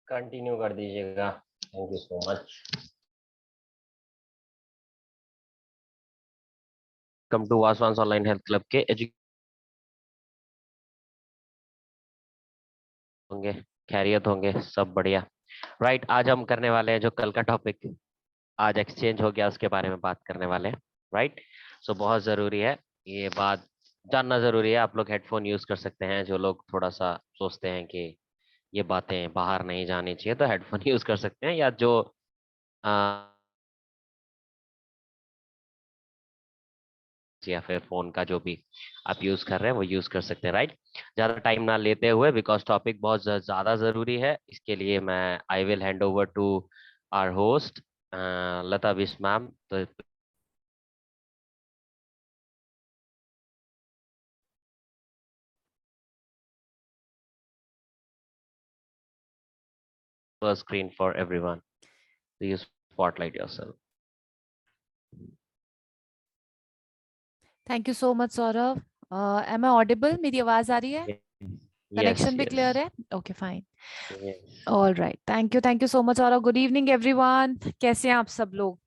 Continue कर दीजिएगा। Thank you so much. Come to वासवांस ऑनलाइन हेल्थ क्लब के होंगे, खैरियत होंगे, सब बढ़िया। राइट, आज हम करने वाले हैं जो कल का टॉपिक आज एक्सचेंज हो गया उसके बारे में बात करने वाले हैं। राइट, सो बहुत जरूरी है ये बात जानना जरूरी है। आप लोग हेडफोन यूज कर सकते हैं, जो लोग थोड़ा सा सोचते हैं कि ये बातें बाहर नहीं जानी चाहिए तो हेडफोन यूज कर सकते हैं, या जो या फिर फोन का जो भी आप यूज कर रहे हैं वो यूज कर सकते हैं। राइट, ज्यादा टाइम ना लेते हुए, बिकॉज टॉपिक बहुत ज्यादा जरूरी है, इसके लिए मैं I will hand over to our host Lata बिश मैम। तो screen for everyone, you spotlight yourself. Thank you so much Saurabh. Am I audible? मेरी आवाज आ रही है? यस कनेक्शन भी यस क्लियर है? Okay fine. Yes. All right, thank you so much Saurabh. Good evening everyone, कैसे हैं आप सब लोग?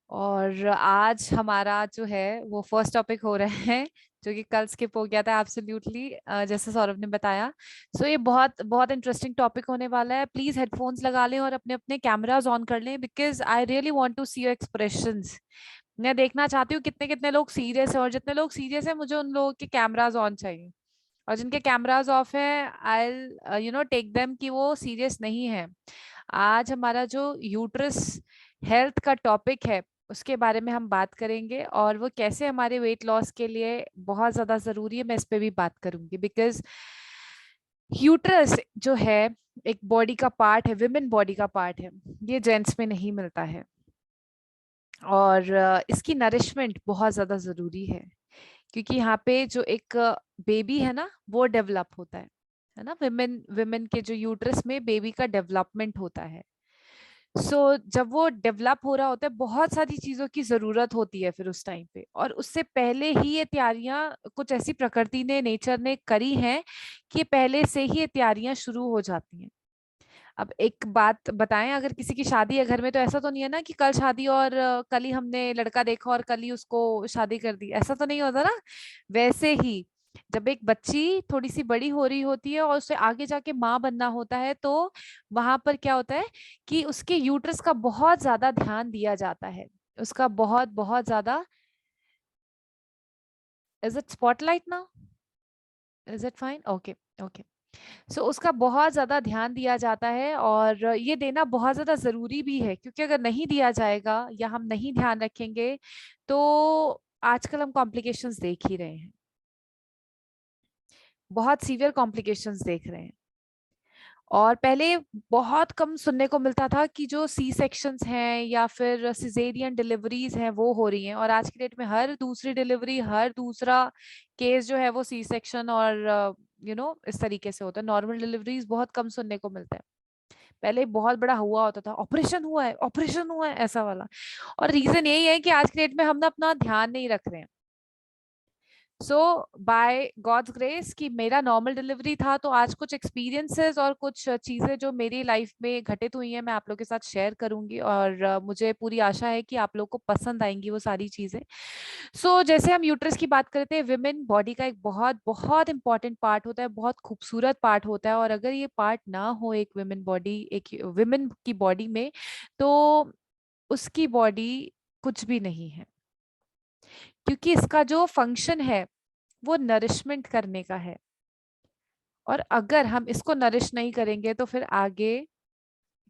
और आज हमारा जो है वो फर्स्ट टॉपिक हो रहा है जो कि कल स्किप हो गया था एब्सोल्युटली, जैसे सौरभ ने बताया। सो ये बहुत बहुत इंटरेस्टिंग टॉपिक होने वाला है। प्लीज हेडफोन्स लगा लें और अपने अपने कैमराज ऑन कर लें, because I really want to see your expressions. मैं देखना चाहती हूँ कितने कितने लोग सीरियस है, और जितने लोग सीरियस है मुझे उन लोगों के कैमराज ऑन चाहिए, और जिनके कैमराज ऑफ है आई टेक देम कि वो सीरियस नहीं है। आज हमारा जो यूट्रस हेल्थ का टॉपिक है उसके बारे में हम बात करेंगे, और वो कैसे हमारे वेट लॉस के लिए बहुत ज्यादा जरूरी है, मैं इस पे भी बात करूंगी। बिकॉज यूट्रस जो है एक बॉडी का पार्ट है, विमेन बॉडी का पार्ट है, ये जेंट्स में नहीं मिलता है। और इसकी नरिशमेंट बहुत ज्यादा जरूरी क्योंकि यहाँ पे जो एक बेबी है ना वो डेवलप होता है ना। विमेन विमेन के जो यूट्रस में बेबी का डेवलपमेंट होता है। जब वो डेवलप हो रहा होता है बहुत सारी चीजों की जरूरत होती है फिर उस टाइम पे, और उससे पहले ही ये तैयारियां कुछ ऐसी प्रकृति ने, नेचर ने करी हैं कि पहले से ही ये तैयारियां शुरू हो जाती हैं। अब एक बात बताएं, अगर किसी की शादी है घर में तो ऐसा तो नहीं है ना कि कल शादी और कल ही हमने लड़का देखा और कल ही उसको शादी कर दी, ऐसा तो नहीं होता ना। वैसे ही जब एक बच्ची थोड़ी सी बड़ी हो रही होती है और उसे आगे जाके माँ बनना होता है, तो वहां पर क्या होता है कि उसके यूट्रस का बहुत ज्यादा ध्यान दिया जाता है। उसका बहुत बहुत ज्यादा। Is it spotlight now? Is it fine? Okay okay. So उसका बहुत ज्यादा ध्यान दिया जाता है, और ये देना बहुत ज्यादा जरूरी भी है, क्योंकि अगर नहीं दिया जाएगा या हम नहीं ध्यान रखेंगे तो आजकल हम कॉम्प्लिकेशंस देख ही रहे हैं, बहुत सीवियर कॉम्प्लिकेशंस देख रहे हैं। और पहले बहुत कम सुनने को मिलता था कि जो सी सेक्शंस हैं या फिर सिजेरियन डिलीवरीज हैं वो हो रही हैं, और आज की डेट में हर दूसरी डिलीवरी, हर दूसरा केस जो है वो सी सेक्शन और इस तरीके से होता है। नॉर्मल डिलीवरीज बहुत कम सुनने को मिलता है। पहले बहुत बड़ा हुआ होता था, ऑपरेशन हुआ है, ऑपरेशन हुआ है, ऐसा वाला। और रीजन यही है कि आज की डेट में हम ना अपना ध्यान नहीं रख रहे हैं। सो बाय गॉड्स ग्रेस कि मेरा नॉर्मल डिलीवरी था, तो आज कुछ एक्सपीरियंसेस और कुछ चीजें जो मेरी लाइफ में घटित हुई हैं मैं आप लोगों के साथ शेयर करूंगी, और मुझे पूरी आशा है कि आप लोग को पसंद आएंगी वो सारी चीजें। जैसे हम यूट्रस की बात करते हैं, विमेन बॉडी का एक बहुत बहुत इंपॉर्टेंट पार्ट होता है, बहुत खूबसूरत पार्ट होता है, और अगर ये पार्ट ना हो एक विमेन बॉडी, एक विमेन की बॉडी में, तो उसकी बॉडी कुछ भी नहीं है। क्योंकि इसका जो फंक्शन है वो नरिशमेंट करने का है, और अगर हम इसको नरिश नहीं करेंगे तो फिर आगे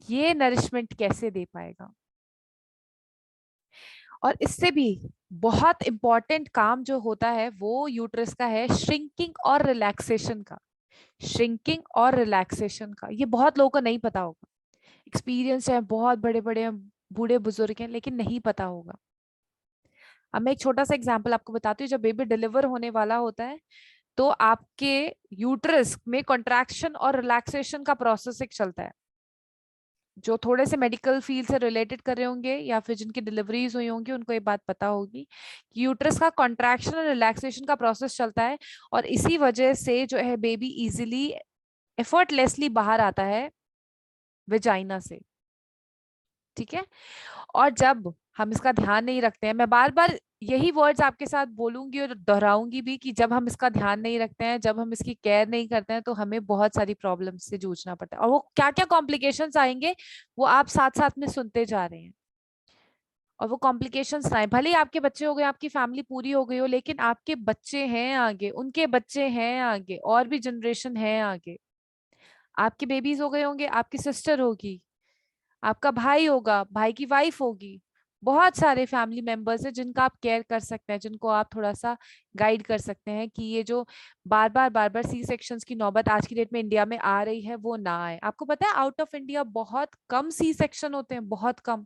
ये नरिशमेंट कैसे दे पाएगा। और इससे भी बहुत इंपॉर्टेंट काम जो होता है वो यूट्रस का है, श्रिंकिंग और रिलैक्सेशन का। श्रिंकिंग और रिलैक्सेशन का ये बहुत लोगों को नहीं पता होगा। एक्सपीरियंस है, बहुत बड़े बड़े बूढ़े बुजुर्ग हैं, लेकिन नहीं पता होगा। अब मैं एक छोटा सा एग्जांपल आपको बताती हूँ। जब बेबी डिलीवर होने वाला होता है तो आपके यूट्रस में कॉन्ट्रैक्शन और रिलैक्सेशन का प्रोसेस एक चलता है। जो थोड़े से मेडिकल फील्ड से रिलेटेड कर रहे होंगे या फिर जिनकी डिलीवरीज हुई होंगी उनको ये बात पता होगी कि यूट्रस का कॉन्ट्रैक्शन और रिलैक्सेशन का प्रोसेस चलता है, और इसी वजह से जो है बेबी इजीली एफर्टलेसली बाहर आता है वेजाइना से, ठीक है। और जब हम इसका ध्यान नहीं रखते हैं, मैं बार बार यही वर्ड्स आपके साथ बोलूंगी और दोहराऊंगी भी, कि जब हम इसका ध्यान नहीं रखते हैं, जब हम इसकी केयर नहीं करते हैं, तो हमें बहुत सारी प्रॉब्लम से जूझना पड़ता है। और वो क्या क्या कॉम्प्लिकेशंस आएंगे वो आप साथ साथ में सुनते जा रहे हैं। और वो कॉम्प्लिकेशंस आए, भले ही आपके बच्चे हो गए, आपकी फैमिली पूरी हो गई हो, लेकिन आपके बच्चे हैं आगे, उनके बच्चे हैं आगे, और भी जनरेशन है आगे। आपके बेबीज हो गए होंगे, आपकी सिस्टर होगी, आपका भाई होगा, भाई की वाइफ होगी, बहुत सारे फैमिली मेंबर्स हैं जिनका आप केयर कर सकते हैं, जिनको आप थोड़ा सा गाइड कर सकते हैं कि ये जो बार बार सी सेक्शंस की नौबत आज की डेट में इंडिया में आ रही है वो ना आए। आपको पता है आउट ऑफ इंडिया बहुत कम सी सेक्शन होते हैं, बहुत कम।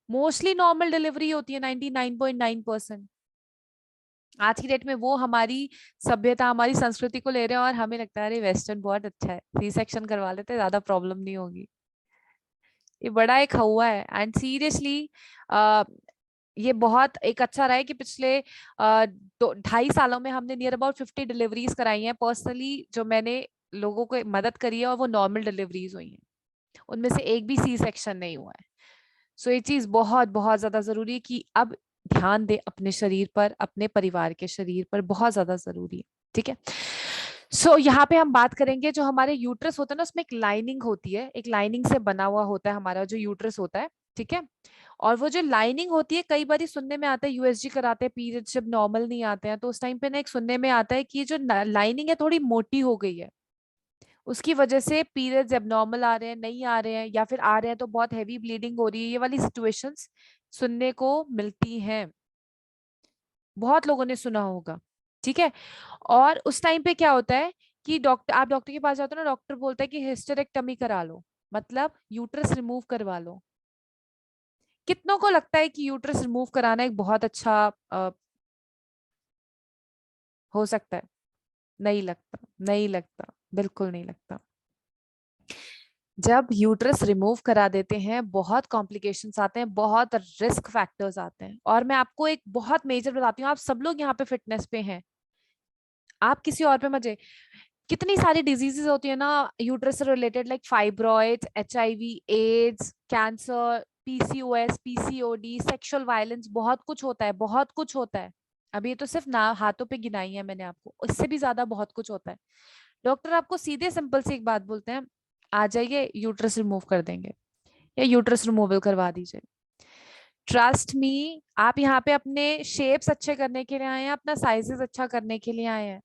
मोस्टली नॉर्मल डिलीवरी होती है 99.9%। आज की डेट में वो हमारी सभ्यता, हमारी संस्कृति को ले रहे हैं, और हमें लगता है अरे वेस्टर्न बहुत अच्छा है, सी सेक्शन करवा लेते, ज्यादा प्रॉब्लम नहीं होगी। ये बड़ा एक हुआ है। एंड सीरियसली ये बहुत एक अच्छा रहा है कि पिछले 2-2.5 सालों में हमने नियर अबाउट 50 डिलीवरीज कराई हैं पर्सनली, जो मैंने लोगों को मदद करी है, और वो नॉर्मल डिलीवरीज हुई हैं, उनमें से एक भी सी सेक्शन नहीं हुआ है। सो ये चीज बहुत बहुत ज्यादा जरूरी है कि अब ध्यान दे अपने शरीर पर, अपने परिवार के शरीर पर, बहुत ज्यादा जरूरी है, ठीक है। सो यहाँ पे हम बात करेंगे, जो हमारे यूट्रस होता है ना, उसमें एक लाइनिंग होती है, एक लाइनिंग से बना हुआ होता है हमारा जो यूट्रस होता है, ठीक है। और वो जो लाइनिंग होती है, कई बार सुनने में आता है यूएसजी कराते हैं पीरियड जब नॉर्मल नहीं आते हैं, तो उस टाइम पे ना एक सुनने में आता है कि ये जो लाइनिंग है थोड़ी मोटी हो गई है, उसकी वजह से पीरियड्स एबनॉर्मल आ रहे हैं, नहीं आ रहे हैं, या फिर आ रहे हैं तो बहुत हैवी ब्लीडिंग हो रही है। ये वाली सिचुएशंस सुनने को मिलती हैं, बहुत लोगों ने सुना होगा, ठीक है। और उस टाइम पे क्या होता है कि डॉक्टर, आप डॉक्टर के पास जाते हो ना, डॉक्टर बोलता है कि हिस्टेरेक्टमी करा लो, मतलब यूट्रस रिमूव करवा लो। कितनों को लगता है कि यूट्रस रिमूव कराना एक बहुत अच्छा हो सकता है? नहीं लगता, नहीं लगता, बिल्कुल नहीं लगता। जब यूट्रस रिमूव करा देते हैं बहुत कॉम्प्लिकेशंस आते हैं, बहुत रिस्क फैक्टर्स आते हैं। और मैं आपको एक बहुत मेजर बताती हूँ, आप सब लोग यहाँ पे फिटनेस पे हैं, आप किसी और पे मत जाइए। कितनी सारी डिजीजेस होती है ना यूट्रस से related, like fibroids, HIV, AIDS, cancer, PCOS, PCOD, sexual violence, बहुत कुछ होता है, बहुत कुछ होता है। अभी ये तो सिर्फ ना हाथों पे गिनाई है मैंने आपको, इससे भी ज्यादा बहुत कुछ होता है। डॉक्टर आपको सीधे सिंपल सी एक बात बोलते हैं, आ जाइए यूट्रस रिमूव कर देंगे, या यूट्रस रिमूवल करवा दीजिए। ट्रस्ट मी, आप यहाँ पे अपने शेप्स अच्छे करने के लिए आए हैं, अपना साइजेस अच्छा करने के लिए आए हैं।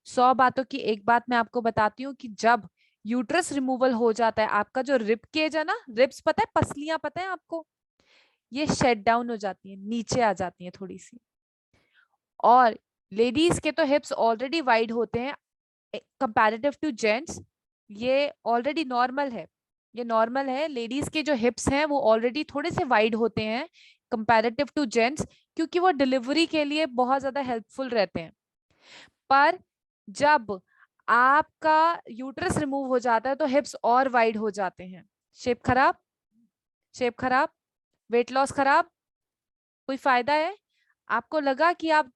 100 बातों की एक बात मैं आपको बताती हूँ कि जब यूट्रस रिमूवल हो जाता है, आपका जो रिब केज है ना, रिब्स पता है, पसलियां पता है आपको, ये शेट डाउन हो जाती है, नीचे आ जाती है थोड़ी सी। और लेडीज के तो हिप्स ऑलरेडी वाइड होते हैं कंपैरेटिव टू जेंट्स, ये ऑलरेडी नॉर्मल है, ये नॉर्मल है। लेडीज के जो हिप्स हैं वो ऑलरेडी थोड़े से वाइड होते हैं कंपैरेटिव टू जेंट्स, क्योंकि वो डिलीवरी के लिए बहुत ज्यादा हेल्पफुल रहते हैं। पर जब आपका यूट्रस रिमूव हो जाता है तो हिप्स और वाइड हो जाते हैं। शेप खराब, शेप खराब, वेट लॉस खराब, कोई फायदा है? आपको लगा कि आप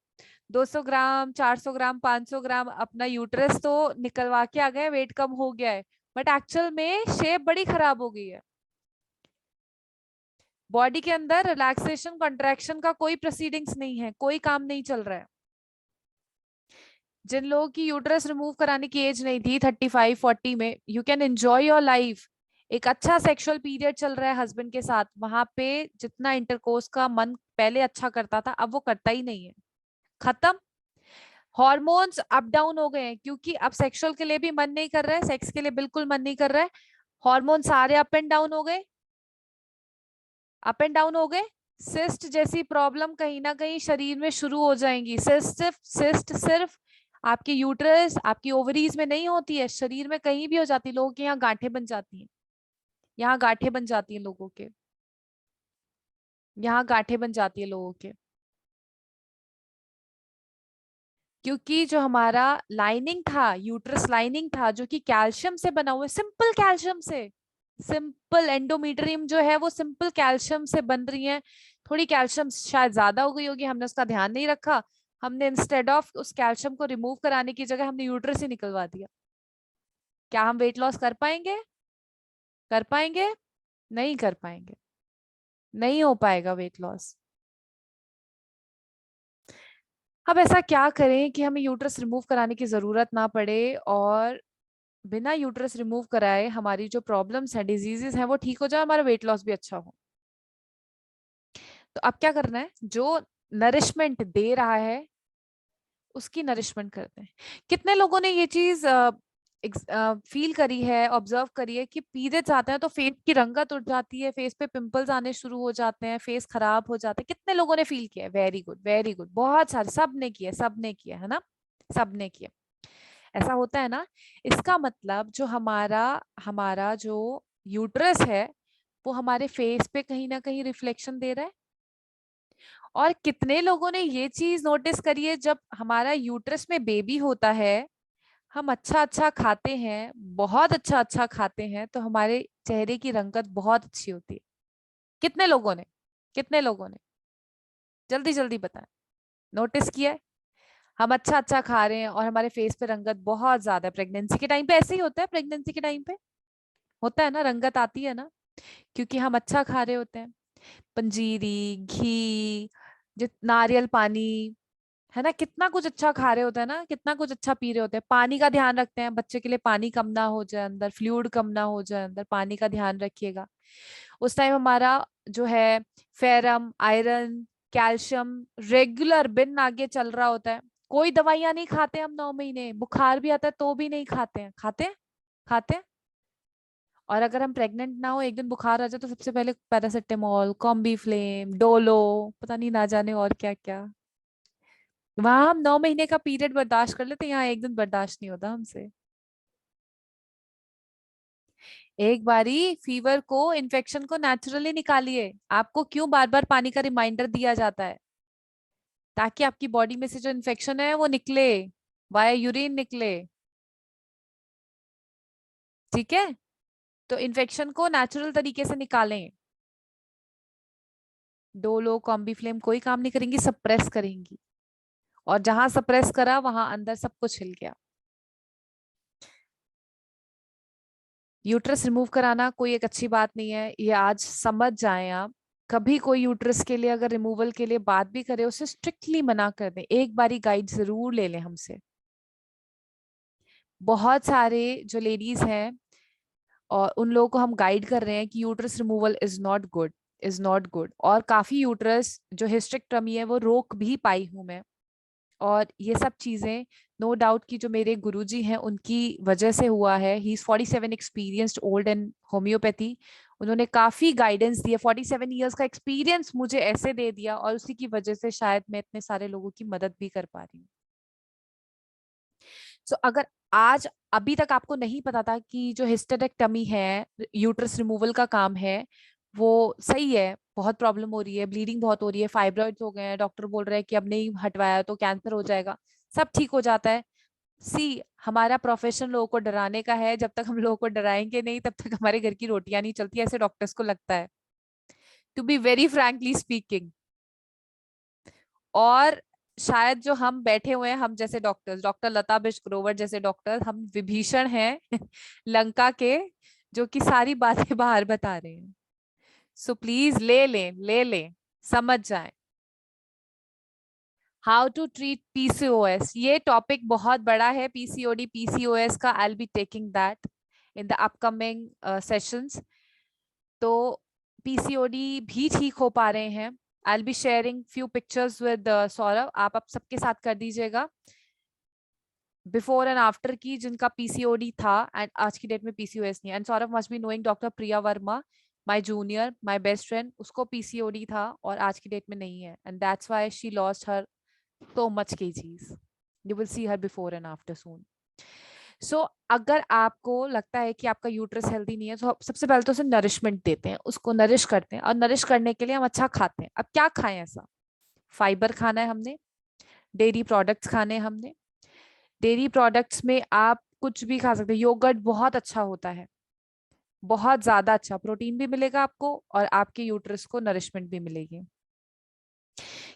200 ग्राम, 400 ग्राम, 500 ग्राम अपना यूट्रस तो निकलवा के आ गए, वेट कम हो गया है, बट एक्चुअल में शेप बड़ी खराब हो गई है। बॉडी के अंदर रिलैक्सेशन, कंट्रैक्शन का कोई प्रोसीडिंग्स नहीं है, कोई काम नहीं चल रहा है। जिन लोगों की यूट्रस रिमूव कराने की एज नहीं थी 35-40 में, you can enjoy your life, एक अच्छा सेक्सुअल पीरियड चल रहा है हस्बैंड के साथ, वहां पे जितना इंटरकोर्स का मन पहले अच्छा करता था, अब वो करता ही नहीं है, खत्म। हॉर्मोन्स अप डाउन हो गए हैं, क्योंकि अब सेक्सुअल के लिए भी मन नहीं कर रहा है, सेक्स के लिए बिल्कुल मन नहीं कर रहा है, हॉर्मोन सारे अप एंड डाउन हो गए, अप एंड डाउन हो गए। सिस्ट जैसी प्रॉब्लम कहीं ना कहीं शरीर में शुरू हो जाएंगी। सिस्ट सिर्फ आपके यूट्रस, आपकी ओवरीज में नहीं होती है, शरीर में कहीं भी हो जाती है, लोगों के यहाँ गांठें बन जाती हैं, यहाँ गांठें बन जाती हैं लोगों के, यहाँ गांठें बन जाती है लोगों के, क्योंकि जो हमारा लाइनिंग था, यूट्रस लाइनिंग था, जो कि कैल्शियम से बना हुआ है, सिंपल कैल्शियम से, सिंपल एंडोमीट्रियम जो है वो सिंपल कैल्शियम से बन रही है। थोड़ी कैल्शियम शायद ज्यादा हो गई होगी, हमने उसका ध्यान नहीं रखा, हमने इंस्टेड ऑफ उस कैल्शियम को रिमूव कराने की जगह हमने यूट्रस ही निकलवा दिया। क्या हम वेट लॉस कर पाएंगे? कर पाएंगे? नहीं कर पाएंगे, नहीं हो पाएगा वेट लॉस। अब ऐसा क्या करें कि हमें यूट्रस रिमूव कराने की जरूरत ना पड़े और बिना यूट्रस रिमूव कराए हमारी जो प्रॉब्लम्स हैं, डिजीजेस हैं, वो ठीक हो जाए, हमारा वेट लॉस भी अच्छा हो। तो अब क्या करना है, जो नरिशमेंट दे रहा है उसकी नरिशमेंट करते हैं। कितने लोगों ने ये चीज फील करी है, ऑब्जर्व करी है कि पीरियड्स आते हैं तो फेस की रंगत उड़ जाती है, फेस पे पिंपल्स आने शुरू हो जाते हैं, फेस खराब हो जाते हैं? कितने लोगों ने फील किया है? वेरी गुड, वेरी गुड, बहुत सारे, सब ने किया, सब ने किया है ना, सब ने किया। ऐसा होता है ना, इसका मतलब जो हमारा हमारा जो यूट्रस है वो हमारे फेस पे कहीं ना कहीं रिफ्लेक्शन दे रहा है। और कितने लोगों ने ये चीज नोटिस करी है, जब हमारा यूट्रस में बेबी होता है, हम अच्छा अच्छा खाते हैं, बहुत अच्छा अच्छा खाते हैं, तो हमारे चेहरे की रंगत बहुत अच्छी होती है। कितने लोगों ने, कितने लोगों ने, जल्दी जल्दी बताएं, नोटिस किया है? हम अच्छा अच्छा खा रहे हैं और हमारे फेस पे रंगत बहुत ज्यादा है। प्रेगनेंसी के टाइम पे ऐसे ही होता है, प्रेगनेंसी के टाइम पे होता है ना, रंगत आती है ना, क्योंकि हम अच्छा खा रहे होते हैं। पंजीरी, घी, जो नारियल पानी, है ना, कितना कुछ अच्छा खा रहे होते हैं ना, कितना कुछ अच्छा पी रहे होते हैं। पानी का ध्यान रखते हैं, बच्चे के लिए पानी कम ना हो जाए अंदर, फ्लूइड कम ना हो जाए अंदर, पानी का ध्यान रखिएगा। उस टाइम हमारा जो है फेरम, आयरन, कैल्शियम रेगुलर बिन आगे चल रहा होता है। कोई दवाइयां नहीं खाते हम 9 महीने, बुखार भी आता है तो भी नहीं खाते हैं, खाते हैं, खाते हैं। और अगर हम प्रेग्नेंट ना हो, एक दिन बुखार आ जाए, तो सबसे पहले पैरासिटामोल, कॉम्बी फ्लेम, डोलो, पता नहीं ना जाने और क्या क्या। वहां हम 9 महीने का पीरियड बर्दाश्त कर लेते, यहाँ एक दिन बर्दाश्त नहीं होता हमसे। एक बारी फीवर को, इन्फेक्शन को नेचुरली निकालिए। आपको क्यों बार बार पानी का रिमाइंडर दिया जाता है? ताकि आपकी बॉडी में से जो इन्फेक्शन है वो निकले, वाया यूरिन निकले। ठीक है, तो इन्फेक्शन को नेचुरल तरीके से निकालें। डोलो, कॉम्बी फ्लेम कोई काम नहीं करेंगी, सप्रेस करेंगी। और जहां सप्रेस करा वहां अंदर सब कुछ हिल गया। यूट्रस रिमूव कराना कोई एक अच्छी बात नहीं है, ये आज समझ जाएं आप। कभी कोई यूट्रस के लिए अगर रिमूवल के लिए बात भी करे, उसे स्ट्रिक्टली मना कर दें, एक बारी गाइड जरूर ले लें हमसे। बहुत सारे जो लेडीज हैं और उन लोगों को हम गाइड कर रहे हैं कि uterus removal is not good, is not good. और काफी यूट्रस जो हिस्टेक्टमी है वो रोक भी पाई हूं मैं। और ये सब चीजें नो डाउट कि जो मेरे गुरुजी हैं उनकी वजह से हुआ है। He is 47 experienced old in homeopathy. उन्होंने काफी गाइडेंस दिया, 47 ईयर्स का एक्सपीरियंस मुझे ऐसे दे दिया, और उसी की वजह से शायद मैं इतने सारे लोगों की मदद भी कर पा रही हूँ। सो अगर आज अभी तक आपको नहीं पता था कि जो हिस्टेरेक्टमी है, यूट्रस रिमूवल का काम है, वो सही है, बहुत प्रॉब्लम हो रही है, ब्लीडिंग बहुत हो रही है, फाइब्रॉइड्स हो गए हैं, डॉक्टर बोल रहे हैं कि अब नहीं हटवाया तो कैंसर हो जाएगा, सब ठीक हो जाता है। सी, हमारा प्रोफेशन लोगों को डराने का है। जब तक हम लोगों को डराएंगे नहीं, तब तक हमारे घर की रोटियां नहीं चलती, ऐसे डॉक्टर्स को लगता है, to be very frankly speaking. और शायद जो हम बैठे हुए हैं, हम जैसे डॉक्टर्स, डॉक्टर लता बिश्ग्रोवर जैसे डॉक्टर, हम विभीषण हैं लंका के, जो कि सारी बातें बाहर बता रहे हैं। सो प्लीज ले लें, ले लें, समझ जाएं। हाउ टू ट्रीट पीसीओएस, ये टॉपिक बहुत बड़ा है, पीसीओडी पीसीओएस का। I will be taking that in the upcoming sessions. तो पीसीओडी भी ठीक हो पा रहे हैं। I will be sharing few pictures with Saurabh, आप सबके साथ कर दीजिएगा, बिफोर एंड आफ्टर की, जिनका पीसीओडी था एंड आज की डेट में पीसीओएस नहीं। And Saurabh must be knowing doctor Priya Verma, my junior, my best friend, उसको पीसीओडी था और आज की डेट में नहीं है, and that's why she lost her so much kgs. You will see her before and after soon. So अगर आपको लगता है कि आपका यूट्रस हेल्दी नहीं है, तो सबसे पहले तो उसे नरिशमेंट देते हैं, उसको नरिश करते हैं। और नरिश करने के लिए हम अच्छा खाते हैं। अब क्या खाएं ऐसा? फाइबर खाना है हमने, डेयरी प्रोडक्ट्स खाने हैं हमने। डेयरी प्रोडक्ट्स में आप कुछ भी खा सकते हैं। योगर्ट बहुत अच्छा होता है, बहुत ज्यादा अच्छा, प्रोटीन भी मिलेगा आपको और आपके यूट्रस को नरिशमेंट भी मिलेगी।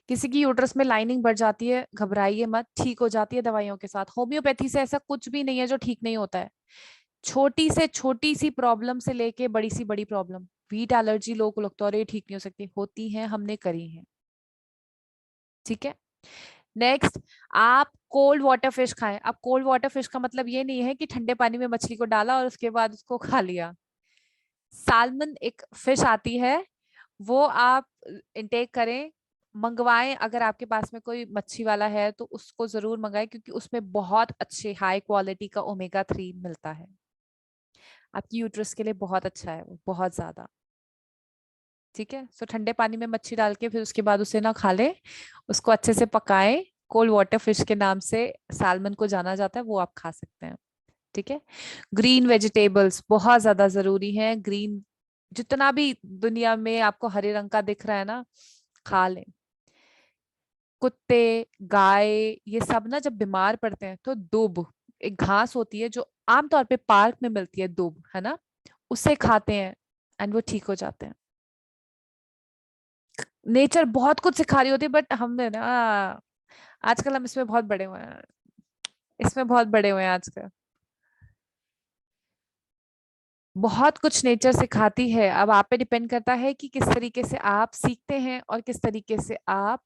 किसी की यूट्रस में लाइनिंग बढ़ जाती है, घबराइए मत, ठीक हो जाती है दवाइयों के साथ। होम्योपैथी से ऐसा कुछ भी नहीं है जो ठीक नहीं होता है। छोटी से छोटी सी प्रॉब्लम से लेके बड़ी सी बड़ी प्रॉब्लम, वीट एलर्जी लोगों को लगता है अरे ठीक नहीं हो सकती, होती है, हमने करी है। ठीक है। नेक्स्ट, आप कोल्ड वाटर फिश खाएं। अब कोल्ड वाटर फिश का मतलब ये नहीं है कि ठंडे पानी में मछली को डाला और उसके बाद उसको खा लिया। साल्मन एक फिश आती है, वो आप इंटेक करें, मंगवाएं। अगर आपके पास में कोई मच्छी वाला है तो उसको जरूर मंगाएं, क्योंकि उसमें बहुत अच्छे हाई क्वालिटी का ओमेगा 3 मिलता है। आपकी यूट्रस के लिए बहुत अच्छा है वो, बहुत ज्यादा। ठीक है। सो ठंडे पानी में मच्छी डाल के फिर उसके बाद उसे ना खा ले, उसको अच्छे से पकाएं। कोल्ड वाटर फिश के नाम से सालमन को जाना जाता है, वो आप खा सकते हैं। ठीक है। ग्रीन वेजिटेबल्स बहुत ज्यादा जरूरी है। ग्रीन जितना भी दुनिया में आपको हरे रंग का दिख रहा है ना, खा लें। कुत्ते, गाय, ये सब ना जब बीमार पड़ते हैं तो दूब, एक घास होती है जो आमतौर पे पार्क में मिलती है, दूब है ना, उसे खाते हैं एंड वो ठीक हो जाते हैं। नेचर बहुत कुछ सिखा रही होती है, बट हमने ना आजकल हम इसमें बहुत बड़े हुए हैं, इसमें बहुत बड़े हुए हैं आजकल। बहुत कुछ नेचर सिखाती है, अब आप पे डिपेंड करता है कि किस तरीके से आप सीखते हैं और किस तरीके से आप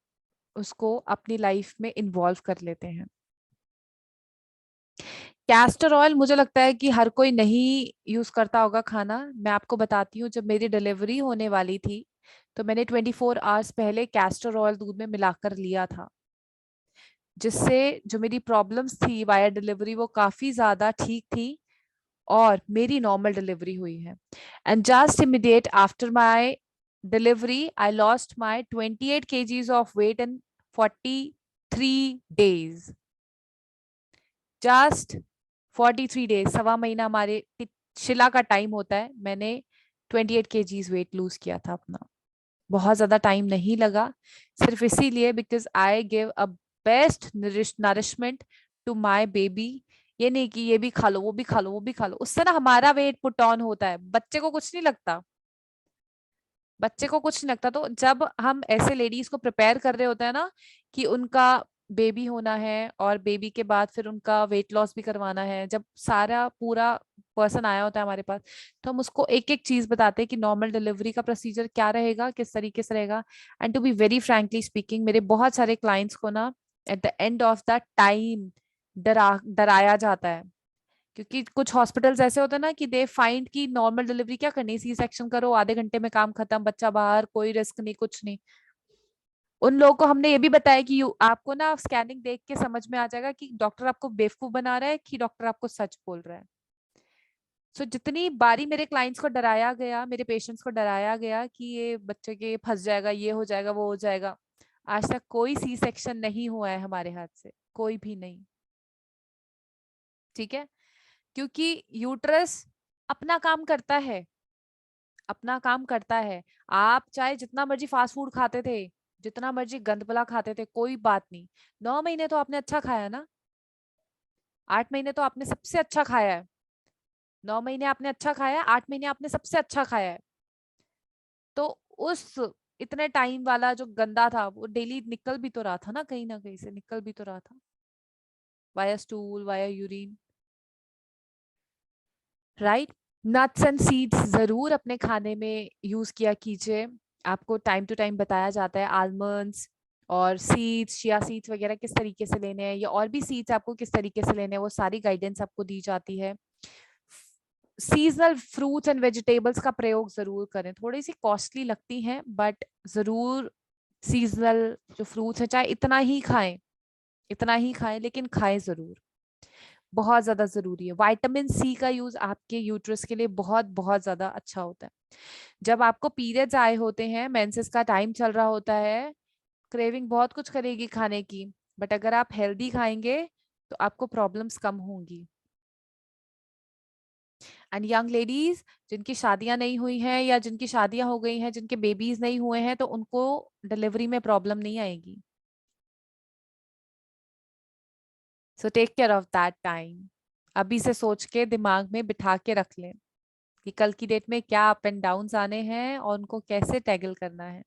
उसको अपनी लाइफ में इन्वॉल्व कर लेते हैं। कैस्टर ऑयल मुझे लगता है कि हर कोई नहीं यूज करता होगा खाना। मैं आपको बताती हूँ, जब मेरी डिलीवरी होने वाली थी तो मैंने 24 आवर्स पहले कैस्टर ऑयल दूध में मिलाकर लिया था, जिससे जो मेरी प्रॉब्लम्स थी वाया डिलीवरी वो काफी ज्यादा ठीक थी और मेरी नॉर्मल डिलीवरी हुई है। And just immediate after my delivery I lost my 28 kgs of weight in 43 days। Just 43 days, सवा महीना हमारे शिला का टाइम होता है, मैंने 28 kgs वेट लूज किया था अपना। बहुत ज्यादा टाइम नहीं लगा, सिर्फ इसीलिए because I give a best nourishment to my baby. ये नहीं कि ये भी खा लो, वो भी खा लो, वो भी खा लो, उससे ना हमारा वेट पुट ऑन होता है, बच्चे को कुछ नहीं लगता। बच्चे को कुछ नहीं लगता। तो जब हम ऐसे लेडीज को प्रिपेयर कर रहे होते हैं ना कि उनका बेबी होना है और बेबी के बाद फिर उनका वेट लॉस भी करवाना है, जब सारा पूरा पर्सन आया होता है हमारे पास, तो हम उसको एक एक चीज बताते हैं कि नॉर्मल डिलीवरी का प्रोसीजर क्या रहेगा, किस तरीके से रहेगा। And to be very frankly speaking, मेरे बहुत सारे क्लाइंट्स को ना at the end of the time डराया जाता है, क्योंकि कुछ हॉस्पिटल्स ऐसे होते हैं ना कि दे फाइंड कि नॉर्मल डिलीवरी क्या करनी, सी सेक्शन करो, आधे घंटे में काम खत्म, बच्चा बाहर, कोई रिस्क नहीं, कुछ नहीं। उन लोगों को हमने ये भी बताया कि आपको ना स्कैनिंग देख के समझ में आ जाएगा कि डॉक्टर आपको बेवकूफ बना रहा है कि डॉक्टर आपको सच बोल रहा है। सो जितनी बारी मेरे क्लाइंट्स को डराया गया, मेरे पेशेंट्स को डराया गया कि ये बच्चे के फंस जाएगा, ये हो जाएगा, वो हो जाएगा, आज तक कोई सी सेक्शन नहीं हुआ है हमारे हाथ से, कोई भी नहीं। ठीक है। क्योंकि यूट्रस अपना काम करता है, अपना काम करता है। आप चाहे जितना मर्जी फास्ट फूड खाते थे, जितना मर्जी गंदबला खाते थे, कोई बात नहीं, 9 महीने तो आपने अच्छा खाया ना, 8 महीने तो आपने सबसे अच्छा खाया है, 9 महीने आपने अच्छा खाया है, 8 महीने आपने सबसे अच्छा खाया है। तो उस इतने टाइम वाला जो गंदा था वो डेली निकल भी तो रहा था ना, कहीं ना कहीं से निकल भी तो रहा था, via stool, via urine, right. Nuts and seeds जरूर अपने खाने में यूज किया कीजिए। आपको टाइम टू टाइम बताया जाता है आलमंड्स और सीड्स, चिया सीड्स वगैरह किस तरीके से लेने हैं, या और भी सीड्स आपको किस तरीके से लेने हैं, वो सारी गाइडेंस आपको दी जाती है। सीजनल फ्रूट्स एंड वेजिटेबल्स का प्रयोग जरूर करें, थोड़ी सी कॉस्टली लगती हैं बट जरूर सीजनल जो फ्रूट्स है, चाहे इतना ही खाएं, इतना ही खाएं, लेकिन खाएं जरूर, बहुत ज्यादा जरूरी है। विटामिन सी का यूज आपके यूट्रस के लिए बहुत बहुत ज्यादा अच्छा होता है। जब आपको पीरियड्स आए होते हैं, मेंसेस का टाइम चल रहा होता है, क्रेविंग बहुत कुछ करेगी खाने की, बट अगर आप हेल्दी खाएंगे तो आपको प्रॉब्लम्स कम होंगी। एंड यंग लेडीज जिनकी शादियां नहीं हुई हैं या जिनकी शादियां हो गई हैं, जिनके बेबीज नहीं हुए हैं, तो उनको डिलीवरी में प्रॉब्लम नहीं आएगी। So take care of that time. अभी से सोच के दिमाग में बिठा के रख लें कि कल की डेट में क्या अप एंड डाउन्स आने हैं और उनको कैसे टैगल करना है।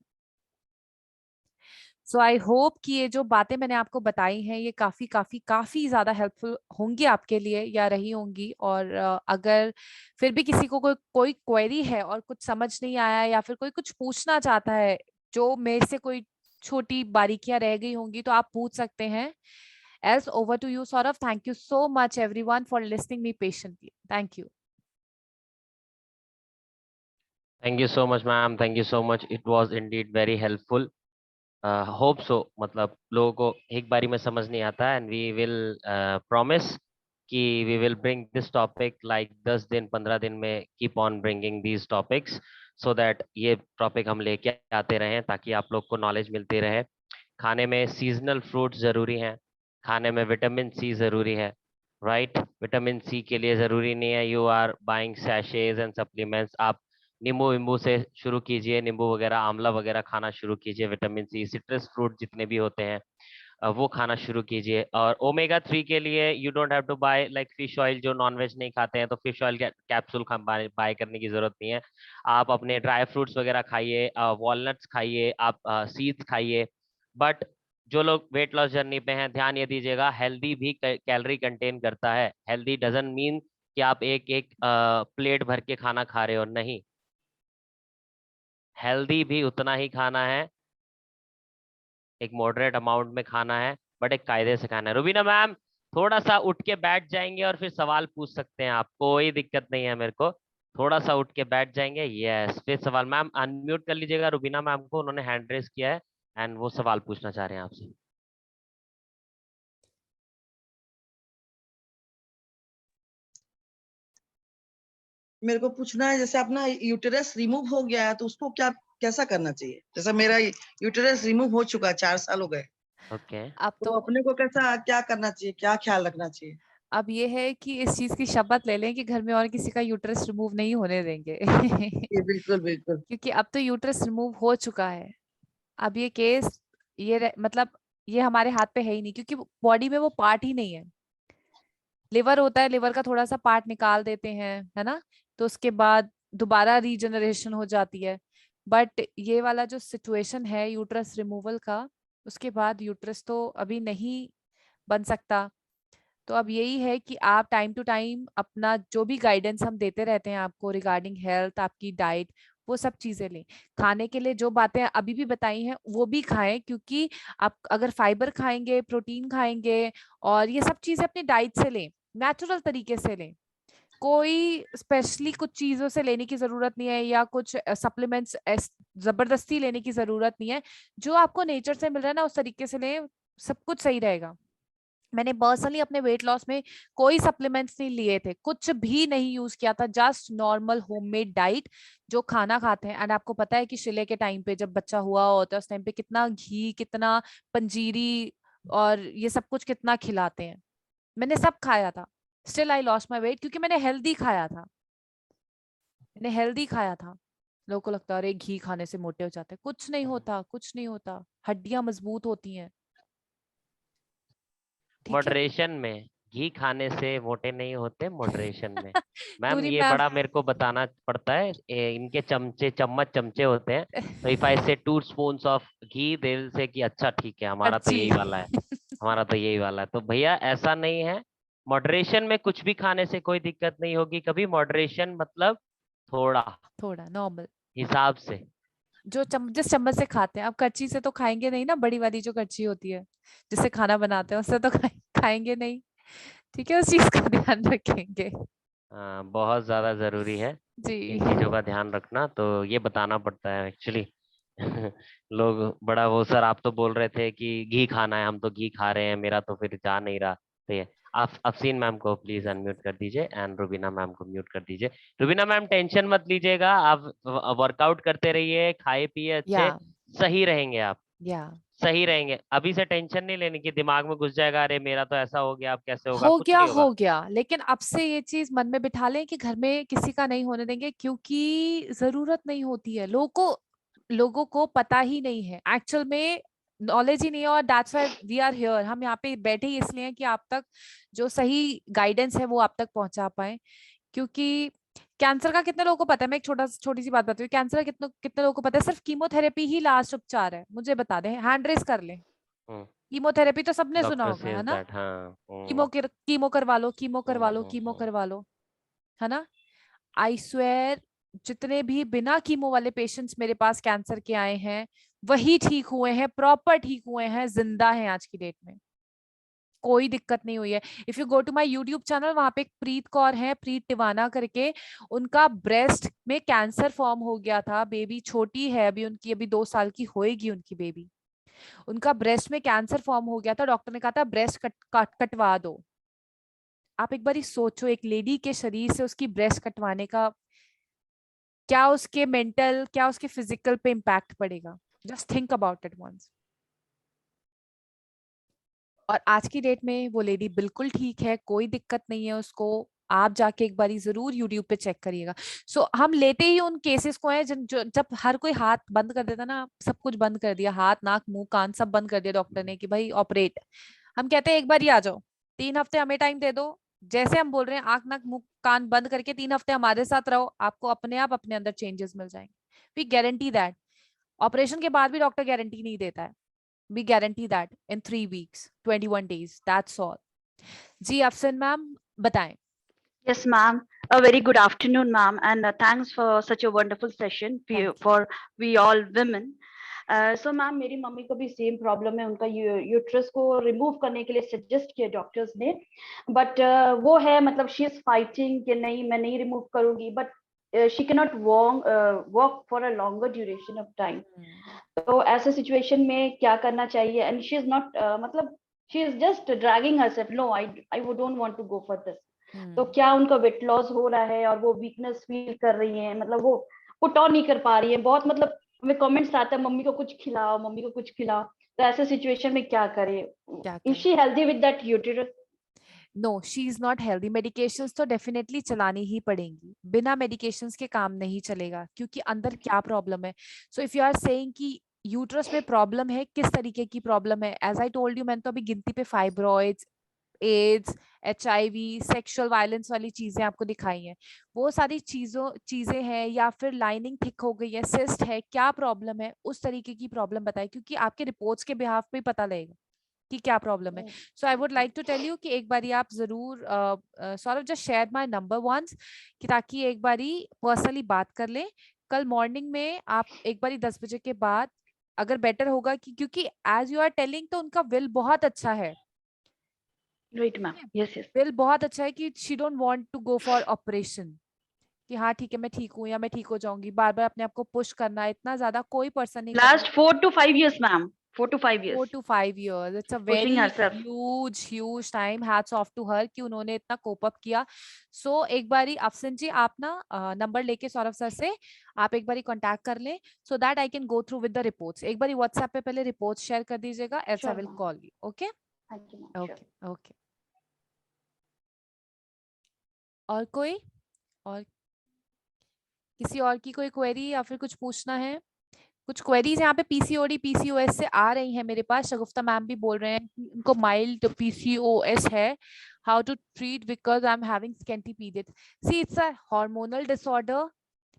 सो आई होप कि ये जो बातें मैंने आपको बताई हैं ये काफी काफी काफी ज्यादा हेल्पफुल होंगी आपके लिए या रही होंगी। और अगर फिर भी किसी को कोई क्वेरी है और कुछ समझ नहीं आया या फिर कोई कुछ पूछना चाहता है, जो मेरे से कोई छोटी बारीकियां रह गई होंगी, तो आप पूछ सकते हैं। Else, over to you, Saurav. Thank you so much, everyone, for listening me patiently. Thank you. Thank you so much ma'am, thank you so much, it was indeed very helpful. Hope so, मतलब लोगों को एक बारी में समझ नहीं आता, and we will promise कि we will bring this topic like 10 दिन 15 दिन में, keep on bringing these topics, so that ये टॉपिक हम लेके आते रहें ताकि आप लोग को नॉलेज मिलती रहे। खाने में सीजनल फ्रूट्स जरूरी हैं, खाने में विटामिन सी जरूरी है, राइट। विटामिन सी के लिए जरूरी नहीं है यू आर बाइंग सैशेज एंड सप्लीमेंट्स। आप नींबू विम्बू से शुरू कीजिए, नींबू वगैरह आंवला वगैरह खाना शुरू कीजिए। विटामिन सी, सिट्रस फ्रूट जितने भी होते हैं वो खाना शुरू कीजिए। और ओमेगा 3 के लिए you don't have to buy like fish oil, जो नॉनवेज नहीं खाते हैं तो फिश ऑयल कैप्सूल बाय करने की जरूरत नहीं है। आप अपने ड्राई फ्रूट्स वगैरह खाइए, वॉलनट्स खाइए, आप सीड्स खाइए। बट जो लोग वेट लॉस जर्नी पे हैं, ध्यान ये दीजिएगा, हेल्दी भी कैलोरी कंटेन करता है। हेल्दी डजंट मीन कि आप एक एक प्लेट भर के खाना खा रहे हो, नहीं। हेल्दी भी उतना ही खाना है, एक मॉडरेट अमाउंट में खाना है, बट एक कायदे से खाना है। रुबीना मैम, थोड़ा सा उठ के बैठ जाएंगे और फिर सवाल पूछ सकते हैं आप, कोई दिक्कत नहीं है मेरे को। थोड़ा सा उठ के बैठ जाएंगे, यस, फिर सवाल। मैम अनम्यूट कर लीजिएगा रुबीना मैम को, उन्होंने हैंड रेस किया है एंड वो सवाल पूछना चाह रहे हैं आपसे। मेरे को पूछना है, जैसे अपना यूटेरस रिमूव हो गया है तो उसको क्या कैसा करना चाहिए? जैसे मेरा यूटेरस रिमूव हो चुका है, 4 साल हो गए, ओके। अब तो अपने को कैसा क्या करना चाहिए, क्या ख्याल रखना चाहिए? अब ये है कि इस चीज की शपथ ले लें कि घर में और किसी का यूट्रस रिमूव नहीं होने देंगे। ये बिल्कुल बिल्कुल। क्योंकि अब तो यूट्रस रिमूव हो चुका है। अब ये केस, मतलब ये हमारे हाथ पे है ही नहीं, क्योंकि बॉडी में वो पार्ट ही नहीं है। लिवर होता है, लिवर का थोड़ा सा पार्ट निकाल देते हैं, है ना, तो उसके बाद दोबारा रीजनरेशन हो जाती है। बट ये वाला जो सिचुएशन है यूट्रस रिमूवल का, उसके बाद यूट्रस तो अभी नहीं बन सकता। तो अब यही है कि आप टाइम टू टाइम अपना जो भी गाइडेंस हम देते रहते हैं आपको रिगार्डिंग हेल्थ, आपकी डाइट, वो सब चीजें लें। खाने के लिए जो बातें अभी भी बताई हैं वो भी खाएं, क्योंकि आप अगर फाइबर खाएंगे, प्रोटीन खाएंगे, और ये सब चीजें अपनी डाइट से लें, नेचुरल तरीके से लें। कोई स्पेशली कुछ चीजों से लेने की जरूरत नहीं है, या कुछ सप्लीमेंट्स जबरदस्ती लेने की जरूरत नहीं है। जो आपको नेचर से मिल रहा है ना, उस तरीके से लें, सब कुछ सही रहेगा। मैंने पर्सनली अपने वेट लॉस में कोई सप्लीमेंट्स नहीं लिए थे, कुछ भी नहीं यूज किया था, जस्ट नॉर्मल होममेड डाइट जो खाना खाते हैं। एंड आपको पता है कि शिले के टाइम पे जब बच्चा हुआ होता है उस टाइम पे कितना घी, कितना पंजीरी और ये सब कुछ कितना खिलाते हैं। मैंने सब खाया था, still I lost my weight, क्योंकि मैंने हेल्दी खाया था। मैंने हेल्दी खाया था। लोगों को लगता है अरे घी खाने से मोटे हो जाते हैं, कुछ नहीं होता, कुछ नहीं होता, हड्डियां मजबूत होती हैं। ठीक है। मॉडरेशन में, घी खाने से मोटे नहीं होते, मॉडरेशन में। मैम पूरी ये मैम। बड़ा मेरे को बताना पड़ता है, इनके चमचे, चम्मच चमचे होते हैं, तो इफ आई से 2 spoons of ghee, they will say कि अच्छा ठीक है, हमारा तो अच्छी। यही वाला है, हमारा तो यही वाला है। तो भैया ऐसा नहीं है, मॉडरेशन में कुछ भी खाने से कोई दिक्कत नहीं होगी कभी। मॉडरेशन मतलब थोड़ा, थोड़ा नॉर्मल, हिसाब से। जो जिस चम्मच से खाते हैं। अब कच्ची से तो खाएंगे नहीं ना, बड़ी वाली जो कच्ची होती है जिससे खाना बनाते हैं, उससे तो खाएंगे नहीं। ठीक है, उस चीज का ध्यान रखेंगे। बहुत ज्यादा जरूरी है जी। इन चीजों का ध्यान रखना, तो ये बताना पड़ता है एक्चुअली। लोग बड़ा वो, सर आप तो बोल रहे थे कि घी खाना है, हम तो घी खा रहे हैं, मेरा तो फिर जा नहीं रहा। तो ये आप अफसीन मैम को प्लीज अनम्यूट कर दीजिए एंड रुबीना मैम को म्यूट कर दीजिए। रुबीना मैम टेंशन मत लीजिएगा, आप वर्कआउट करते रहिए, खाए पिए या अच्छे, सही रहेंगे आप, या सही रहेंगे। अभी से टेंशन नहीं लेने की, दिमाग में घुस जाएगा अरे मेरा तो ऐसा हो गया, अब कैसे होगा, हो कुछ गया, नहीं होगा। हो गया, लेकिन अब से ये चीज मन में बिठा लें कि घर में किसी का नहीं होने देंगे, क्योंकि जरूरत नहीं होती है। लोगों को पता ही नहीं है एक्चुअल में, नॉलेज ही नहीं है। और that's why we are here, हम यहाँ पे बैठे ही इसलिए हैं कि आप तक जो सही गाइडेंस है वो आप तक पहुंचा पाए। क्योंकि कैंसर का कितने लोगों को पता है? मैं एक छोटी सी बात बताती हूँ, कैंसर का कितने लोगों को पता है सिर्फ कीमोथेरेपी ही लास्ट उपचार है? मुझे बता दें, हैंड रेस कर ले। कीमोथेरेपी तो सबने सुना डॉक्टर होगा, है सेज ना? दैट, हाँ। कीमो करवा लो, कीमो करवा लो, कीमो करवा लो, है ना? आई स्वेयर, जितने भी बिना कीमो वाले पेशेंट्स मेरे पास कैंसर के आए हैं, वही ठीक हुए हैं, प्रॉपर ठीक हुए हैं, जिंदा हैं आज की डेट में, कोई दिक्कत नहीं हुई है। If you go to my YouTube channel, वहां पे एक प्रीत कौर है, प्रीत टिवाना करके, उनका ब्रेस्ट में कैंसर फॉर्म हो गया था, बेबी छोटी है अभी, उनकी अभी 2 साल की होएगी उनकी बेबी, उनका ब्रेस्ट में कैंसर फॉर्म हो गया था, डॉक्टर ने कहा था ब्रेस्ट कटवा दो। आप एक बार ही सोचो, एक लेडी के शरीर से उसकी ब्रेस्ट कटवाने का क्या उसके मेंटल, क्या उसके फिजिकल पे इम्पैक्ट पड़ेगा? Just think about it once. और आज की डेट में वो लेडी बिल्कुल ठीक है, कोई दिक्कत नहीं है उसको। आप जाके एक बारी जरूर यूट्यूब पे चेक करिएगा। सो हम लेते ही उन केसेस को हैं जब हर कोई हाथ बंद कर देता ना, सब कुछ बंद कर दिया, हाथ नाक मुंह कान सब बंद कर दिया डॉक्टर ने कि भाई ऑपरेट। हम कहते हैं एक बार ही आ जाओ, 3 हफ्ते हमें टाइम दे दो, जैसे हम बोल रहे हैं आंख नाक मुंह कान बंद करके 3 हफ्ते हमारे साथ रहो, आपको अपने आप अपने अंदर चेंजेस मिल जाएंगे। We guarantee that. ऑपरेशन के बाद भी डॉक्टर गारंटी नहीं देता है। We guarantee that in 3 weeks, 21 days. That's all. जी अफसन मैम बताएं। Yes, ma'am. A very good afternoon, ma'am, and thanks for such a wonderful session for we all women. So, ma'am, मेरी mummy को भी same problem है, उनका uterus को remove करने के लिए सजेस्ट किया डॉक्टर्स ने, बट वो है मतलब शी इज फाइटिंग कि नहीं मैं नहीं रिमूव करूंगी, but she can not walk for a longer duration of time. तो ऐसे सिचुएशन में क्या करना चाहिए? एंड शी इज नॉट मतलब she is just dragging herself, no I don't want to go for this. तो क्या उनका वेट लॉस हो रहा है और वो वीकनेस फील कर रही है, मतलब वो पुट ऑन नहीं कर पा रही है बहुत, मतलब हमें कमेंट्स आता है मम्मी को कुछ खिलाओ, मम्मी को कुछ खिलाओ। तो ऐसे सिचुएशन में क्या करे? Is she healthy with that uterus? No, she is not healthy. Medications तो डेफिनेटली चलानी ही पड़ेंगी, बिना मेडिकेशंस के काम नहीं चलेगा, क्योंकि अंदर क्या प्रॉब्लम है। So if you are saying कि यूट्रस में प्रॉब्लम है, किस तरीके की प्रॉब्लम है? एज आई टोल्ड यू, मैंने तो अभी गिनती पे fibroids, AIDS, HIV, sexual violence वाली चीजें आपको दिखाई हैं, वो सारी चीजें हैं, या फिर लाइनिंग थिक हो गई है, सिस्ट है, क्या प्रॉब्लम है, उस तरीके की प्रॉब्लम बताए, क्योंकि आपके रिपोर्ट्स के बिहाफ पे पता लगेगा कि क्या प्रॉब्लम है। So I would like to tell you कि एक बारी आप जरूर Saurabh just share my number once, कि ताकि एक बारी पर्सनली बात कर लें। कल मॉर्निंग में आप एक बारी 10 बजे के बाद, अगर बेटर होगा कि, क्योंकि एज यू आर टेलिंग तो उनका विल बहुत अच्छा है, right ma'am, yes yes. Well बहुत अच्छा है कि she don't want to go for operation, कि हाँ ठीक है मैं ठीक हूँ या मैं ठीक हो जाऊंगी, बार बार अपने आप को पुश करना, इतना ज्यादा कोई पर्सन नहीं करता। Last 4 to 5 years, ma'am, 4 to 5 4 years to 5 years, it's a pushing very herself. huge time. hats off to her कि उन्होंने इतना कोप अप किया। सो एक बारी अफसन जी आप ना नंबर लेके सौरभ सर से आप एक बारी कांटेक्ट कर लें, so that I can go through with the reports. एक बारी व्हाट्सएप पे पहले रिपोर्ट्स शेयर कर दीजिएगा, else I Sure, will ma'am. Call you. Okay Thank you, ma'am. Sure. Okay okay. और कोई, और किसी और की कोई क्वेरी या फिर कुछ पूछना है? कुछ क्वेरीज यहाँ पे PCOD PCOS से आ रही हैं मेरे पास। शगुफ्ता मैम भी बोल रहे हैं कि उनको माइल्ड PCOS है, how to treat because I am having scanty period. See it's a hormonal disorder.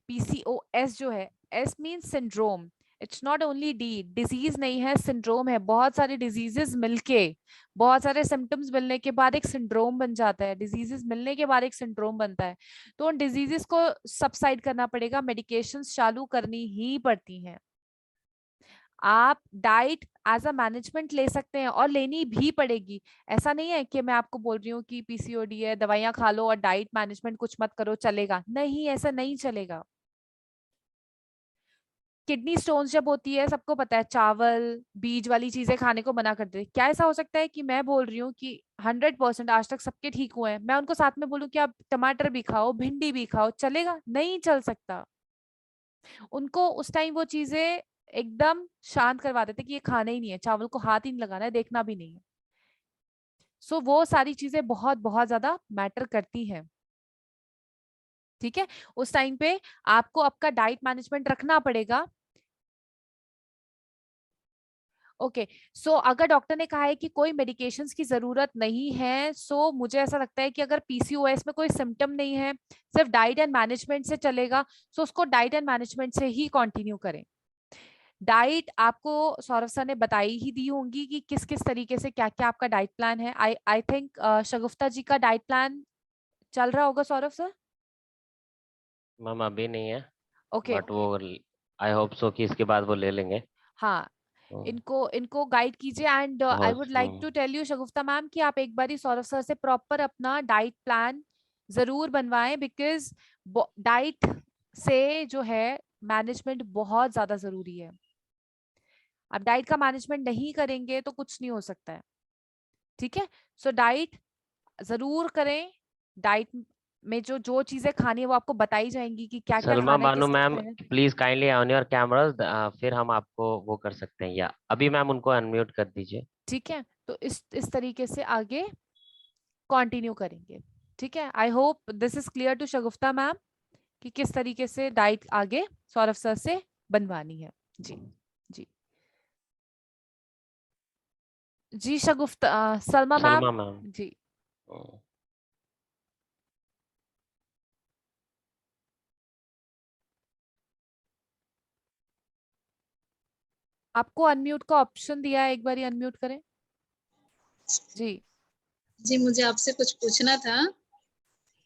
PCOS जो है, S means syndrome, it's not only D, disease नहीं है, सिंड्रोम है। बहुत सारे डिजीजेस मिलके, बहुत सारे सिम्टम्स मिलने के बाद एक सिंड्रोम बन जाता है, डिजीजेस मिलने के बाद एक सिंड्रोम बनता है। तो उन डिजीजेस को सबसाइड करना पड़ेगा, मेडिकेशंस चालू करनी ही पड़ती हैं। आप डाइट एज अ मैनेजमेंट ले सकते हैं और लेनी भी पड़ेगी। ऐसा नहीं है कि मैं आपको बोल रही हूँ कि PCOD है दवाइयां खा लो और डाइट मैनेजमेंट कुछ मत करो चलेगा, नहीं, ऐसा नहीं चलेगा। किडनी स्टोन्स जब होती है, सबको पता है चावल बीज वाली चीजें खाने को मना करते हैं। क्या ऐसा हो सकता है कि मैं बोल रही हूँ कि 100% आज तक सबके ठीक हुए हैं, मैं उनको साथ में बोलूं कि आप टमाटर भी खाओ भिंडी भी खाओ, चलेगा? नहीं चल सकता। उनको उस टाइम वो चीजें एकदम शांत करवा देते कि ये खाना ही नहीं है, चावल को हाथ ही नहीं लगाना है, देखना भी नहीं है। सो वो सारी चीजें बहुत बहुत ज्यादा मैटर करती हैं। ठीक है, उस टाइम पे आपको आपका डाइट मैनेजमेंट रखना पड़ेगा। ओके, सो अगर डॉक्टर ने कहा है कि कोई मेडिकेशंस की जरूरत नहीं है, सो मुझे ऐसा लगता है कि अगर पीसीओएस में कोई सिम्टम नहीं है, सिर्फ डाइट एंड मैनेजमेंट से चलेगा, सो उसको डाइट एंड मैनेजमेंट से ही कंटिन्यू करें। डाइट आपको सौरभ सर ने बताई ही दी होंगी कि किस किस तरीके से क्या क्या आपका डाइट प्लान है। आई थिंक शगुफ्ता जी का डाइट प्लान चल रहा होगा सौरभ सर। मैम अभी नहीं है, ओके, बट वो आई होप सो कि इसके बाद वो ले लेंगे। हाँ, तो इनको इनको गाइड कीजिए। एंड आई बहुत would like to tell you Shagufta ma'am कि आप एक बारी सौरभ सर से प्रॉपर अपना डाइट प्लान जरूर बनवाएं, बिकॉज डाइट से जो है मैनेजमेंट बहुत ज्यादा जरूरी है। आप डाइट का मैनेजमेंट नहीं करेंगे तो कुछ नहीं हो सकता है, ठीक है। सो डाइट जरूर करें। डाइट में जो जो चीजें खानी है वो आपको बताई जाएंगी कि क्या क्या सलमा खाना है, बानो किस किस मैम, तरह। Please kindly on your cameras, फिर हम आपको वो कर सकते हैं, या अभी मैम उनको अनम्यूट कर दीजिए। ठीक है, तो इस तरीके से आगे कंटिन्यू करेंगे, ठीक है। I hope this is clear to Shagufta ma'am कि किस तरीके से डाइट आगे सौरभ सर से बनवानी है। जी जी जी शगुफ्ता सलमा मैम सलमा मैम, जी। आपको अनम्यूट का ऑप्शन दिया है, एक बार अनम्यूट करें जी। जी मुझे आपसे कुछ पूछना था।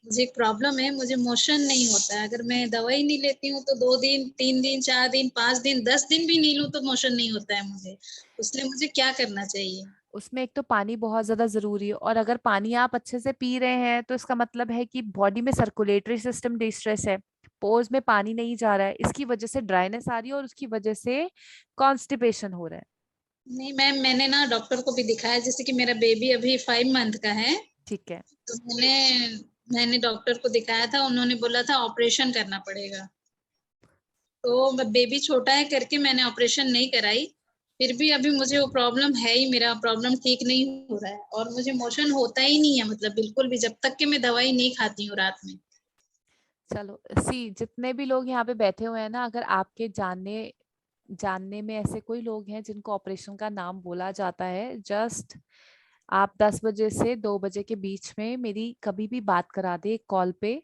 मुझे एक प्रॉब्लम है, मुझे मोशन नहीं होता है। अगर मैं दवाई नहीं लेती हूँ तो 2 दिन 3 दिन 4 दिन 5 दिन 10 दिन भी नहीं लूँ तो मोशन नहीं होता है मुझे। उसलिए मुझे क्या करना चाहिए? उसमें एक तो पानी बहुत ज्यादा जरूरी है, और अगर पानी आप अच्छे से पी रहे हैं तो इसका मतलब है कि बॉडी में सर्कुलेटरी सिस्टम डिस्ट्रेस है, पोर्स में पानी नहीं जा रहा है, इसकी वजह से ड्राइनेस आ रही है और उसकी वजह से कॉन्स्टिपेशन हो रहा है। नहीं मैम, मैंने ना डॉक्टर को भी दिखाया, जैसे कि मेरा बेबी अभी 5 मंथ का है। ठीक है, तो मैंने डॉक्टर को दिखाया था, उन्होंने बोला था ऑपरेशन करना पड़ेगा। तो बेबी छोटा है करके मैंने ऑपरेशन नहीं कराई। फिर भी अभी मुझे वो प्रॉब्लम है ही, मेरा प्रॉब्लम ठीक नहीं हो रहा है और मुझे मोशन होता ही नहीं है, मतलब बिल्कुल भी, जब तक कि मैं दवाई नहीं खाती हूँ रात में। चलो सी, जितने भी लोग यहाँ पे बैठे हुए हैं ना, अगर आपके जानने जानने में ऐसे कोई लोग हैं जिनको ऑपरेशन का नाम बोला जाता है, जस्ट आप 10 बजे से 2 बजे के बीच में मेरी कभी भी बात करा दे कॉल पे,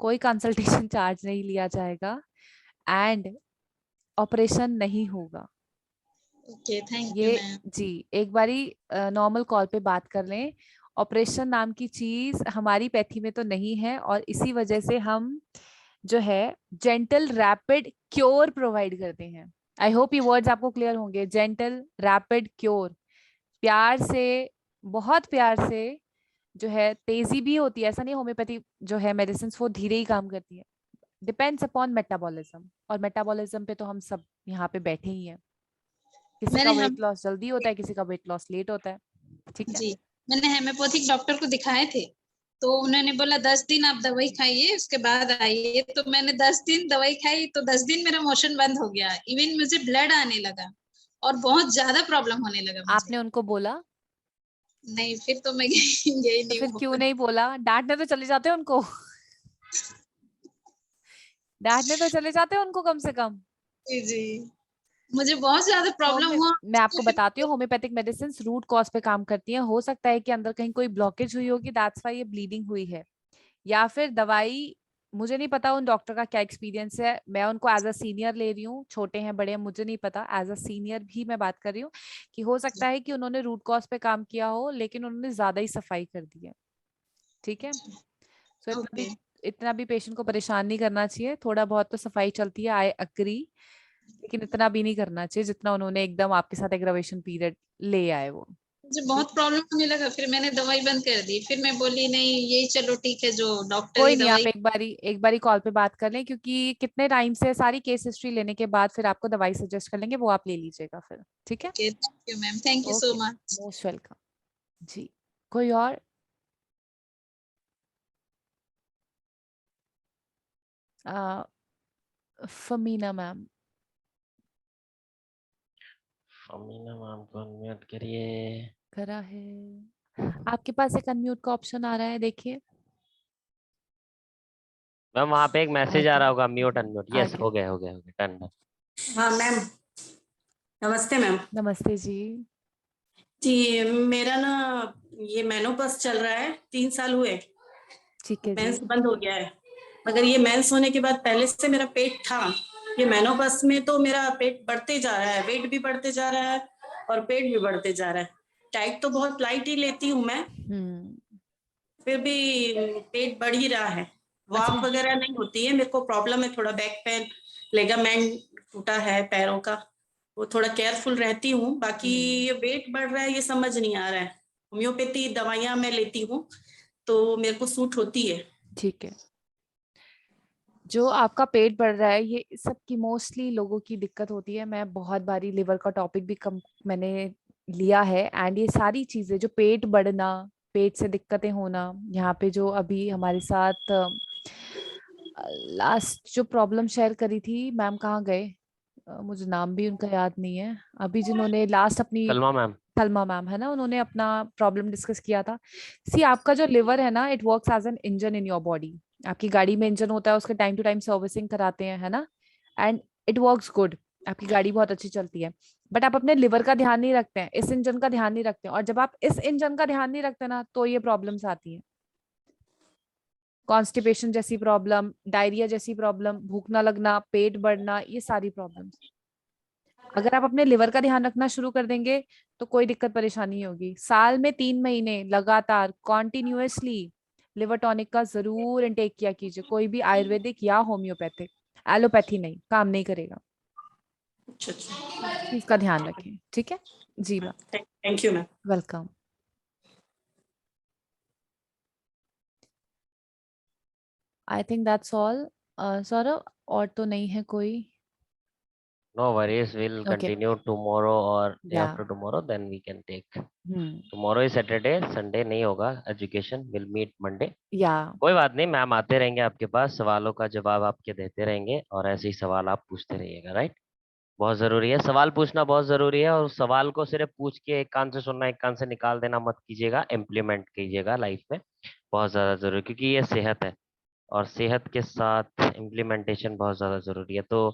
कोई कंसल्टेशन चार्ज नहीं लिया जाएगा एंड ऑपरेशन नहीं होगा। ओके, थैंक यू ये मैम। जी, एक बारी नॉर्मल कॉल पे बात कर लें। ऑपरेशन नाम की चीज हमारी पैथी में तो नहीं है, और इसी वजह से हम जो है जेंटल रैपिड क्योर प्रोवाइड करते हैं। आई होप ये वर्ड्स आपको क्लियर होंगे, जेंटल रैपिड क्योर। प्यार से, बहुत प्यार से जो है, तेजी भी होती है, ऐसा नहीं होम्योपैथी जो है मेडिसिन वो धीरे ही काम करती है, डिपेंड्स अपॉन मेटाबॉलिज्म, और मेटाबॉलिज्म पे तो हम सब यहाँ पे बैठे ही हैं। किसी का मैंने हम वेट लॉस जल्दी होता है, किसी का वेट लॉस लेट होता है, ठीक है। जी, मैंने हेमोपैथिक डॉक्टर को दिखाए थे, तो उन्होंने बोला 10 दिन आप दवाई खाइए, उसके बाद आइए। तो मैंने 10 दिन दवाई खाई, तो 10 दिन मेरा मोशन बंद हो गया, इवन मुझे ब्लड आने लगा और बहुत ज्यादा प्रॉब्लम होने लगा मुझे। आपने उनको बोला? नहीं, फिर तो मैं गई तो नहीं फिर वो। क्यों नहीं बोला? डांटने तो चले जाते उनको। डांटने तो चले जाते उनको कम से कम। जी जी, मुझे बहुत ज्यादा प्रॉब्लम हुआ। मैं आपको तो फिर बताती हूँ, होम्योपैथिक मेडिसिन रूट कॉज पे काम करती हैं। हो सकता है कि अंदर कहीं कोई ब्लॉकेज हुई होगी, दैट्स व्हाई ये ब्लीडिंग हुई है, या फिर दवाई, मुझे नहीं पता उन डॉक्टर का क्या एक्सपीरियंस है, मैं उनको एज अ सीनियर ले रही हूँ, छोटे हैं बड़े हैं मुझे नहीं पता, एज अ सीनियर भी मैं बात कर रही हूँ कि हो सकता है कि उन्होंने रूट कॉज पे काम किया हो, लेकिन उन्होंने ज्यादा ही सफाई कर दी है, ठीक है। सो ओके, इतना भी पेशेंट को परेशान नहीं करना चाहिए, थोड़ा बहुत तो सफाई चलती है, आई अग्री, लेकिन इतना भी नहीं करना चाहिए जितना उन्होंने एकदम आपके साथ एग्रावेशन पीरियड ले आए वो। मुझे बहुत प्रॉब्लम होने लगा, फिर मैंने दवाई बंद कर दी। फिर मैं बोली नहीं, यही चलो ठीक है, जो डॉक्टर कोई ही नहीं, आप दवाई। एक बारी कॉल पे बात कर लें, क्योंकि कितने टाइम से सारी केस हिस्ट्री लेने के बाद फिर आपको दवाई सजेस्ट कर लेंगे, वो आप ले लीजिएगा फिर, ठीक है। Okay, thank you ma'am, thank you so okay, much. Most welcome जी। कोई और? फमीना मैम। फमीना मैम को अनम्यूट करिए। करा है, आपके पास एक अनम्यूट का ऑप्शन आ रहा है, देखिए। मैम वहाँ पे एक आ मैसेज आ रहा गया, होगा, म्यूट अनम्यूट, आ यस गया। हो गया हो गया हो गया, डन डन। हाँ मैम, नमस्ते मैम नमस्ते जी। जी। मेरा ना ये मेनोपॉज चल रहा है, 3 साल हुए, ठीक है मेंस जी। बंद हो गया है। मगर ये मेंस होने के बाद पहले से मेरा पेट था, ये मेनोपॉज में तो मेरा पेट बढ़ते जा रहा है, वेट भी बढ़ते जा रहा है और पेट भी बढ़ते जा रहा है। डाइट तो बहुत लाइट ही लेती हूँ मैं, फिर भी पेट बढ़ ही रहा है। वॉक अच्छा। वगैरह नहीं होती है, मेरे को प्रॉब्लम है थोड़ा, बैक पेन, लेगामेंट टूटा है पैरों का, वो थोड़ा केयरफुल रहती हूँ। बाकी ये वेट बढ़ रहा है, ये समझ नहीं आ रहा है। होम्योपैथी दवाइयां मैं लेती हूँ तो मेरे को सूट होती है। ठीक है। जो आपका पेट बढ़ रहा है ये सबकी मोस्टली लोगों की दिक्कत होती है। मैं बहुत बारी लिवर का टॉपिक भी मैंने लिया है एंड ये सारी चीजें जो पेट बढ़ना, पेट से दिक्कतें होना, यहाँ पे जो अभी हमारे साथ लास्ट जो प्रॉब्लम शेयर करी थी मैम, कहाँ गए? मुझे नाम भी उनका याद नहीं है। अभी जिन्होंने लास्ट अपनी, सलमा मैम। सलमा मैम है ना, उन्होंने अपना प्रॉब्लम डिस्कस किया था। सी आपका जो लिवर है ना, it works as an engine in your body. आपकी गाड़ी में इंजन होता है, उसके टाइम टू टाइम सर्विसिंग कराते हैं, है ना, एंड इट वर्क्स गुड। आपकी गाड़ी बहुत अच्छी चलती है, बट आप अपने लिवर का ध्यान नहीं रखते हैं, इस इंजन का ध्यान नहीं रखते हैं। और जब आप इस इंजन का ध्यान नहीं रखते ना, तो ये प्रॉब्लम्स आती हैं। कॉन्स्टिपेशन जैसी प्रॉब्लम, डायरिया जैसी प्रॉब्लम, भूख ना लगना, पेट बढ़ना, ये सारी प्रॉब्लम्स। अगर आप अपने लिवर का ध्यान रखना शुरू कर देंगे तो कोई दिक्कत परेशानी नहीं होगी। साल में 3 महीने लगातार कॉन्टिन्यूअसली लिवर टॉनिक का जरूर इनटेक किया कीजिए, कोई भी आयुर्वेदिक या होम्योपैथिक, एलोपैथी नहीं, काम नहीं करेगा। अच्छा अच्छा, इसका ध्यान रखें, ठीक है जी ma'am. Thank you ma'am. Welcome. I think that's all. Saurabh, और तो नहीं है कोई? No worries, we'll okay. continue tomorrow or day या। after tomorrow, then we can take. Tomorrow is Saturday, Sunday नहीं होगा एजुकेशन, we'll meet Monday. या। कोई बात नहीं, मैम आते रहेंगे आपके पास, सवालों का जवाब आपके देते रहेंगे और ऐसे ही सवाल आप पूछते रहिएगा, राइट? बहुत जरूरी है, सवाल पूछना बहुत जरूरी है। और उस सवाल को सिर्फ पूछ के एक कान से सुनना एक कान से निकाल देना मत कीजिएगा, इम्प्लीमेंट कीजिएगा लाइफ में, बहुत ज्यादा जरूरी, क्योंकि ये सेहत है और सेहत के साथ इम्प्लीमेंटेशन बहुत ज्यादा जरूरी है। तो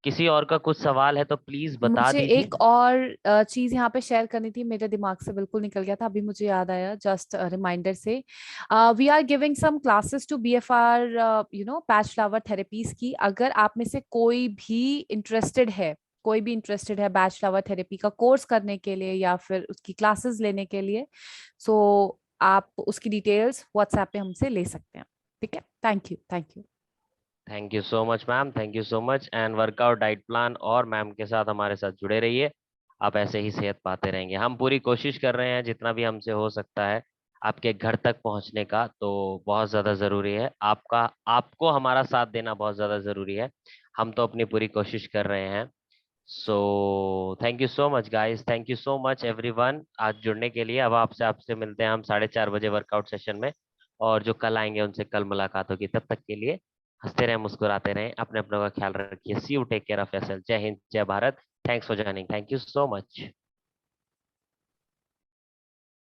किसी और का कुछ सवाल है तो प्लीज बता मुझे दीजिए। एक और चीज यहाँ पे शेयर करनी थी, मेरे दिमाग से बिल्कुल निकल गया था, अभी मुझे याद आया जस्ट रिमाइंडर से। We are giving some classes to BFR Bach flower therapies की। अगर आप में से कोई भी इंटरेस्टेड है, कोई भी इंटरेस्टेड है बैच फ्लावर थेरेपी का कोर्स करने के लिए या फिर उसकी क्लासेस लेने के लिए, सो आप उसकी डिटेल्स व्हाट्सएप पे हमसे ले सकते हैं, ठीक है? Thank you, thank you. Thank you so much ma'am, thank you so much. And workout, diet plan और मैम के साथ हमारे साथ जुड़े रहिए, आप ऐसे ही सेहत पाते रहेंगे। हम पूरी कोशिश कर रहे हैं जितना भी हमसे हो सकता है आपके घर तक पहुंचने का, तो बहुत ज़्यादा ज़रूरी है आपका, आपको हमारा साथ देना बहुत ज़्यादा ज़रूरी है। हम तो अपनी पूरी कोशिश कर रहे हैं। So thank you so much guys, thank you so much everyone आज जुड़ने के लिए। अब आपसे आपसे मिलते हैं हम 4:30 बजे वर्कआउट सेशन में, और जो कल आएंगे उनसे कल मुलाकात होगी। तब तक के लिए हंसते रहें, मुस्कुराते रहें, अपने अपनों का ख्याल रखिए। See you, take care of yourself. जय हिंद, जय Bharat. Thanks for joining, thank you so much.